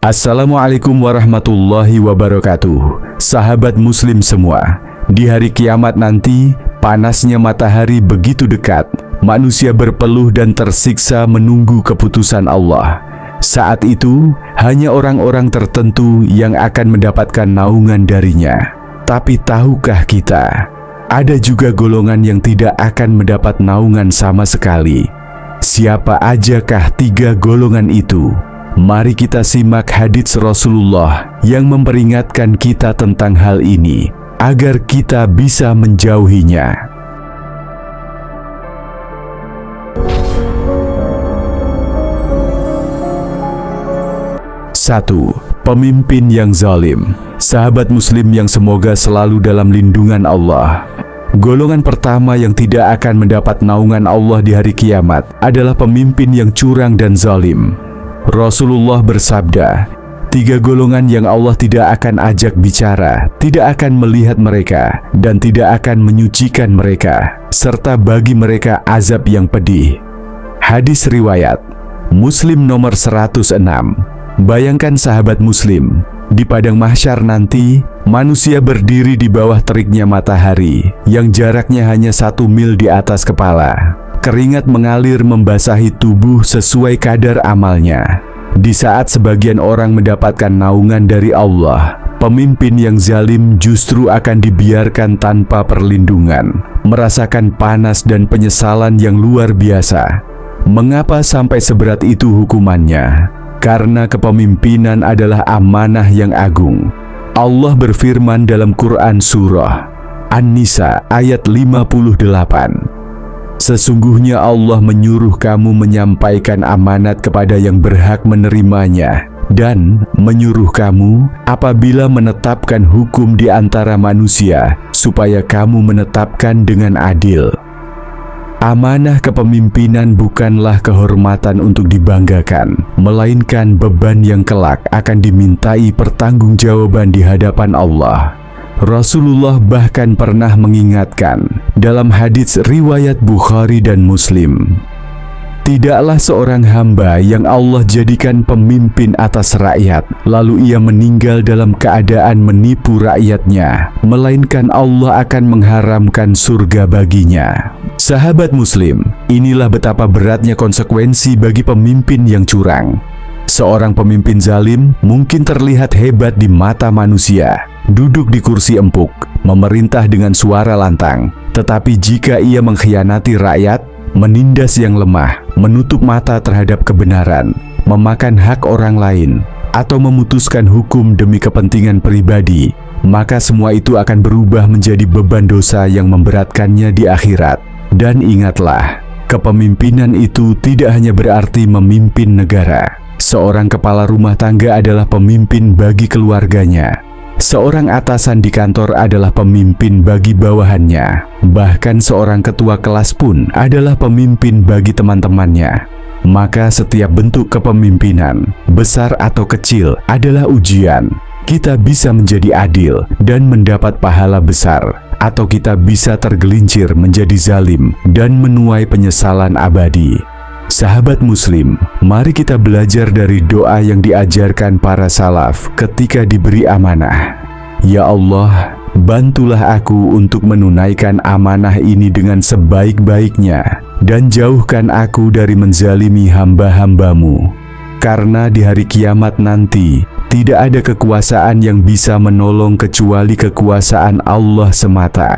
Assalamualaikum warahmatullahi wabarakatuh. Sahabat muslim semua, di hari kiamat nanti, panasnya matahari begitu dekat. Manusia berpeluh dan tersiksa menunggu keputusan Allah. Saat itu, hanya orang-orang tertentu yang akan mendapatkan naungan darinya. Tapi tahukah kita, ada juga golongan yang tidak akan mendapat naungan sama sekali. Siapa ajakah tiga golongan itu? Mari kita simak hadits Rasulullah yang memperingatkan kita tentang hal ini, agar kita bisa menjauhinya. 1. Pemimpin yang zalim. Sahabat muslim yang semoga selalu dalam lindungan Allah. Golongan pertama yang tidak akan mendapat naungan Allah di hari kiamat adalah pemimpin yang curang dan zalim. Rasulullah bersabda, 3 golongan yang Allah tidak akan ajak bicara, tidak akan melihat mereka, dan tidak akan menyucikan mereka, serta bagi mereka azab yang pedih. Hadis riwayat Muslim nomor 106. Bayangkan sahabat muslim, di padang mahsyar nanti, manusia berdiri di bawah teriknya matahari, yang jaraknya hanya 1 mil di atas kepala. Keringat mengalir membasahi tubuh sesuai kadar amalnya. Di saat sebagian orang mendapatkan naungan dari Allah, pemimpin yang zalim justru akan dibiarkan tanpa perlindungan, merasakan panas dan penyesalan yang luar biasa. Mengapa sampai seberat itu hukumannya? Karena kepemimpinan adalah amanah yang agung. Allah berfirman dalam Quran Surah An-Nisa ayat 58. Sesungguhnya Allah menyuruh kamu menyampaikan amanat kepada yang berhak menerimanya, dan menyuruh kamu apabila menetapkan hukum di antara manusia, supaya kamu menetapkan dengan adil. Amanah kepemimpinan bukanlah kehormatan untuk dibanggakan, melainkan beban yang kelak akan dimintai pertanggungjawaban di hadapan Allah. Rasulullah bahkan pernah mengingatkan dalam hadits riwayat Bukhari dan Muslim, tidaklah seorang hamba yang Allah jadikan pemimpin atas rakyat, lalu ia meninggal dalam keadaan menipu rakyatnya, melainkan Allah akan mengharamkan surga baginya. Sahabat muslim, inilah betapa beratnya konsekuensi bagi pemimpin yang curang. Seorang pemimpin zalim mungkin terlihat hebat di mata manusia, duduk di kursi empuk, memerintah dengan suara lantang. Tetapi jika ia mengkhianati rakyat, menindas yang lemah, menutup mata terhadap kebenaran, memakan hak orang lain, atau memutuskan hukum demi kepentingan pribadi, maka semua itu akan berubah menjadi beban dosa yang memberatkannya di akhirat. Dan ingatlah, kepemimpinan itu tidak hanya berarti memimpin negara. Seorang kepala rumah tangga adalah pemimpin bagi keluarganya. Seorang atasan di kantor adalah pemimpin bagi bawahannya. Bahkan seorang ketua kelas pun adalah pemimpin bagi teman-temannya. Maka setiap bentuk kepemimpinan, besar atau kecil, adalah ujian. Kita bisa menjadi adil dan mendapat pahala besar, atau kita bisa tergelincir menjadi zalim dan menuai penyesalan abadi. Sahabat muslim, mari kita belajar dari doa yang diajarkan para salaf ketika diberi amanah. Ya Allah, bantulah aku untuk menunaikan amanah ini dengan sebaik-baiknya, dan jauhkan aku dari menzalimi hamba-hambamu. Karena di hari kiamat nanti, tidak ada kekuasaan yang bisa menolong kecuali kekuasaan Allah semata.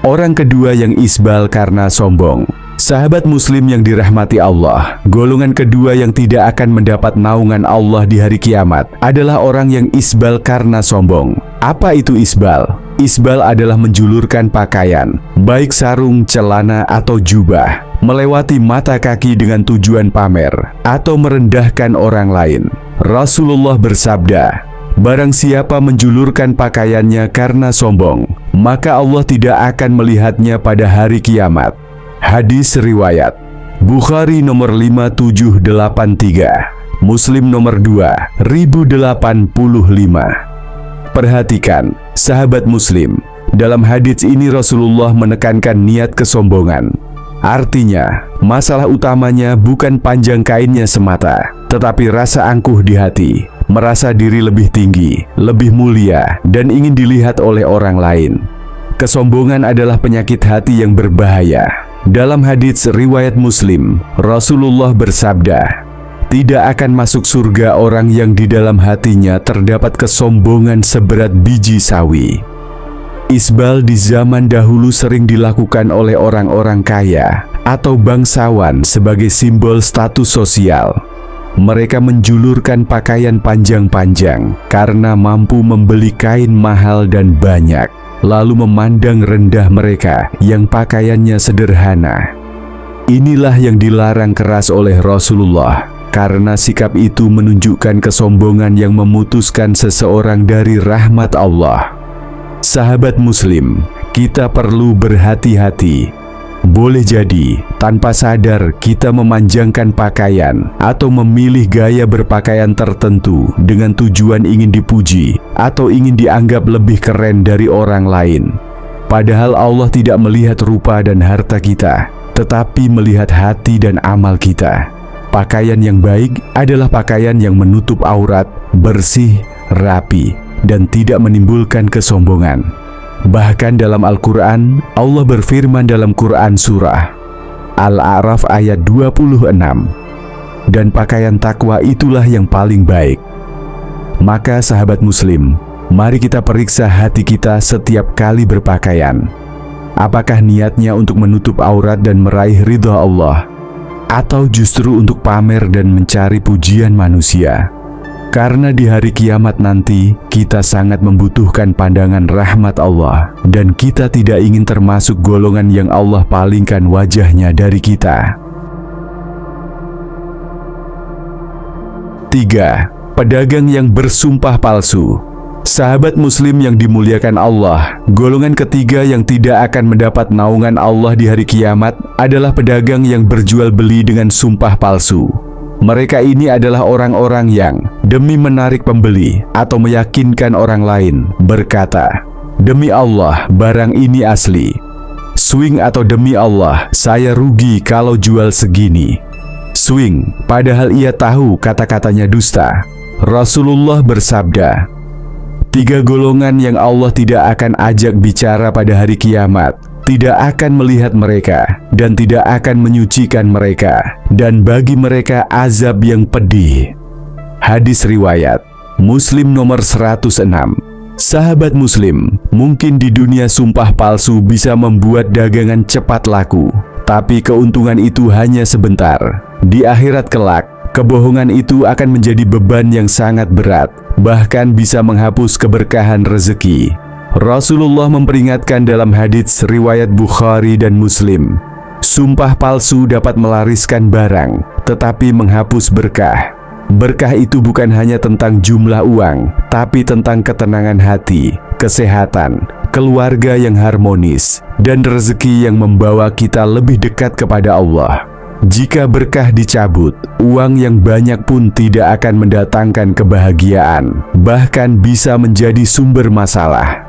Orang kedua yang isbal karena sombong. Sahabat muslim yang dirahmati Allah, golongan kedua yang tidak akan mendapat naungan Allah di hari kiamat adalah orang yang isbal karena sombong. Apa itu isbal? Isbal adalah menjulurkan pakaian, baik sarung, celana, atau jubah, melewati mata kaki dengan tujuan pamer atau merendahkan orang lain. Rasulullah bersabda, barang siapa menjulurkan pakaiannya karena sombong, maka Allah tidak akan melihatnya pada hari kiamat. Hadis riwayat Bukhari nomor 5783, Muslim nomor 2085. Perhatikan, sahabat muslim, dalam hadits ini Rasulullah menekankan niat kesombongan. Artinya, masalah utamanya bukan panjang kainnya semata, tetapi rasa angkuh di hati, merasa diri lebih tinggi, lebih mulia, dan ingin dilihat oleh orang lain. Kesombongan adalah penyakit hati yang berbahaya. Dalam hadits riwayat Muslim, Rasulullah bersabda, "Tidak akan masuk surga orang yang di dalam hatinya terdapat kesombongan seberat biji sawi." Isbal di zaman dahulu sering dilakukan oleh orang-orang kaya atau bangsawan sebagai simbol status sosial. Mereka menjulurkan pakaian panjang-panjang karena mampu membeli kain mahal dan banyak, lalu memandang rendah mereka yang pakaiannya sederhana. Inilah yang dilarang keras oleh Rasulullah, karena sikap itu menunjukkan kesombongan yang memutuskan seseorang dari rahmat Allah. Sahabat Muslim, kita perlu berhati-hati. Boleh jadi, tanpa sadar kita memanjangkan pakaian atau memilih gaya berpakaian tertentu dengan tujuan ingin dipuji atau ingin dianggap lebih keren dari orang lain. Padahal Allah tidak melihat rupa dan harta kita, tetapi melihat hati dan amal kita. Pakaian yang baik adalah pakaian yang menutup aurat, bersih, rapi, dan tidak menimbulkan kesombongan. Bahkan dalam Al-Quran, Allah berfirman dalam Quran Surah Al-A'raf ayat 26, "Dan pakaian takwa itulah yang paling baik." Maka sahabat Muslim, mari kita periksa hati kita setiap kali berpakaian. Apakah niatnya untuk menutup aurat dan meraih ridha Allah, atau justru untuk pamer dan mencari pujian manusia? Karena di hari kiamat nanti, kita sangat membutuhkan pandangan rahmat Allah, dan kita tidak ingin termasuk golongan yang Allah palingkan wajahnya dari kita. 3. Pedagang yang bersumpah palsu. Sahabat Muslim yang dimuliakan Allah, golongan ketiga yang tidak akan mendapat naungan Allah di hari kiamat adalah pedagang yang berjual beli dengan sumpah palsu. Mereka ini adalah orang-orang yang demi menarik pembeli atau meyakinkan orang lain berkata, "Demi Allah, barang ini asli." Swing atau "Demi Allah, saya rugi kalau jual segini." Swing, padahal ia tahu kata-katanya dusta. Rasulullah bersabda, 3 golongan yang Allah tidak akan ajak bicara pada hari kiamat, tidak akan melihat mereka, dan tidak akan menyucikan mereka, dan bagi mereka azab yang pedih. Hadis riwayat Muslim nomor 106. Sahabat Muslim, mungkin di dunia sumpah palsu bisa membuat dagangan cepat laku, tapi keuntungan itu hanya sebentar. Di akhirat kelak, kebohongan itu akan menjadi beban yang sangat berat, bahkan bisa menghapus keberkahan rezeki. Rasulullah memperingatkan dalam hadits riwayat Bukhari dan Muslim, sumpah palsu dapat melariskan barang, tetapi menghapus berkah. Berkah itu bukan hanya tentang jumlah uang, tapi tentang ketenangan hati, kesehatan, keluarga yang harmonis, dan rezeki yang membawa kita lebih dekat kepada Allah. Jika berkah dicabut, uang yang banyak pun tidak akan mendatangkan kebahagiaan, bahkan bisa menjadi sumber masalah.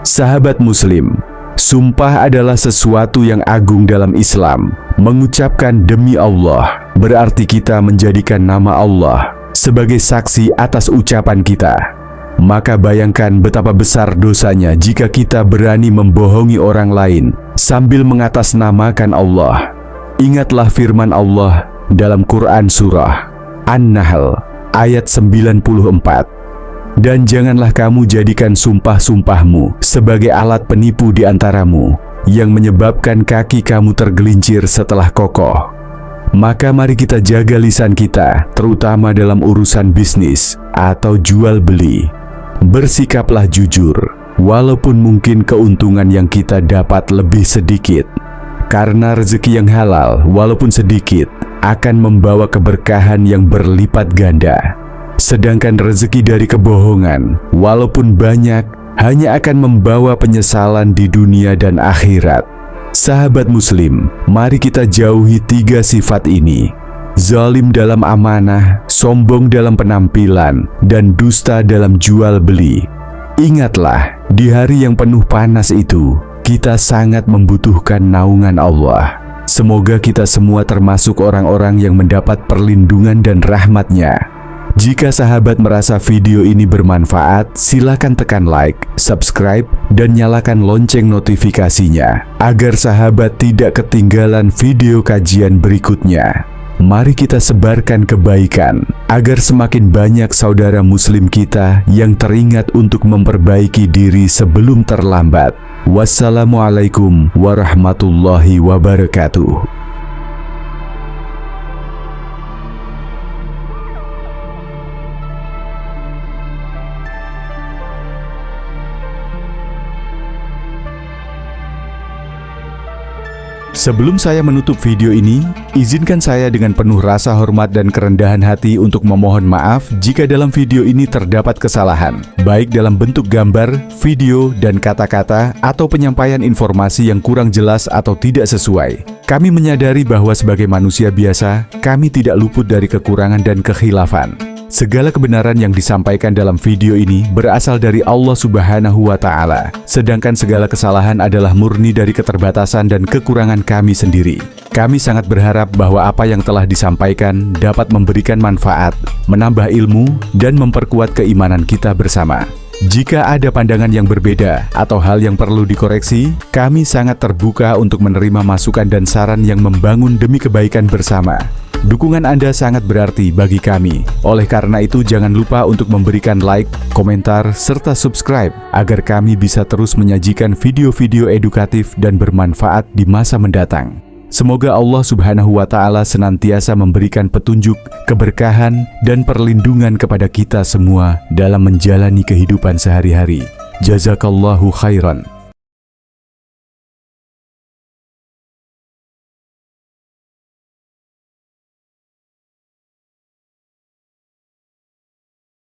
Sahabat Muslim, sumpah adalah sesuatu yang agung dalam Islam. Mengucapkan demi Allah berarti kita menjadikan nama Allah sebagai saksi atas ucapan kita. Maka bayangkan betapa besar dosanya jika kita berani membohongi orang lain sambil mengatasnamakan Allah. Ingatlah firman Allah dalam Quran Surah An-Nahl ayat 94. Dan janganlah kamu jadikan sumpah-sumpahmu sebagai alat penipu di antaramu, yang menyebabkan kaki kamu tergelincir setelah kokoh. Maka mari kita jaga lisan kita, terutama dalam urusan bisnis atau jual beli. Bersikaplah jujur, walaupun mungkin keuntungan yang kita dapat lebih sedikit. Karena rezeki yang halal, walaupun sedikit, akan membawa keberkahan yang berlipat ganda. Sedangkan rezeki dari kebohongan, walaupun banyak, hanya akan membawa penyesalan di dunia dan akhirat. Sahabat Muslim, mari kita jauhi 3 sifat ini: zalim dalam amanah, sombong dalam penampilan, dan dusta dalam jual beli. Ingatlah, di hari yang penuh panas itu, kita sangat membutuhkan naungan Allah. Semoga kita semua termasuk orang-orang yang mendapat perlindungan dan rahmat-Nya. Jika sahabat merasa video ini bermanfaat, silakan tekan like, subscribe, dan nyalakan lonceng notifikasinya agar sahabat tidak ketinggalan video kajian berikutnya. Mari kita sebarkan kebaikan agar semakin banyak saudara muslim kita yang teringat untuk memperbaiki diri sebelum terlambat. Wassalamualaikum warahmatullahi wabarakatuh. Sebelum saya menutup video ini, izinkan saya dengan penuh rasa hormat dan kerendahan hati untuk memohon maaf jika dalam video ini terdapat kesalahan, baik dalam bentuk gambar, video, dan kata-kata, atau penyampaian informasi yang kurang jelas atau tidak sesuai. Kami menyadari bahwa sebagai manusia biasa, kami tidak luput dari kekurangan dan kekhilafan. Segala kebenaran yang disampaikan dalam video ini berasal dari Allah Subhanahu wa Ta'ala, sedangkan segala kesalahan adalah murni dari keterbatasan dan kekurangan kami sendiri. Kami sangat berharap bahwa apa yang telah disampaikan dapat memberikan manfaat, menambah ilmu, dan memperkuat keimanan kita bersama. Jika ada pandangan yang berbeda atau hal yang perlu dikoreksi, kami sangat terbuka untuk menerima masukan dan saran yang membangun demi kebaikan bersama. Dukungan Anda sangat berarti bagi kami. Oleh karena itu, jangan lupa untuk memberikan like, komentar, serta subscribe agar kami bisa terus menyajikan video-video edukatif dan bermanfaat di masa mendatang. Semoga Allah Subhanahu wa Ta'ala senantiasa memberikan petunjuk, keberkahan, dan perlindungan kepada kita semua dalam menjalani kehidupan sehari-hari. Jazakallahu khairan.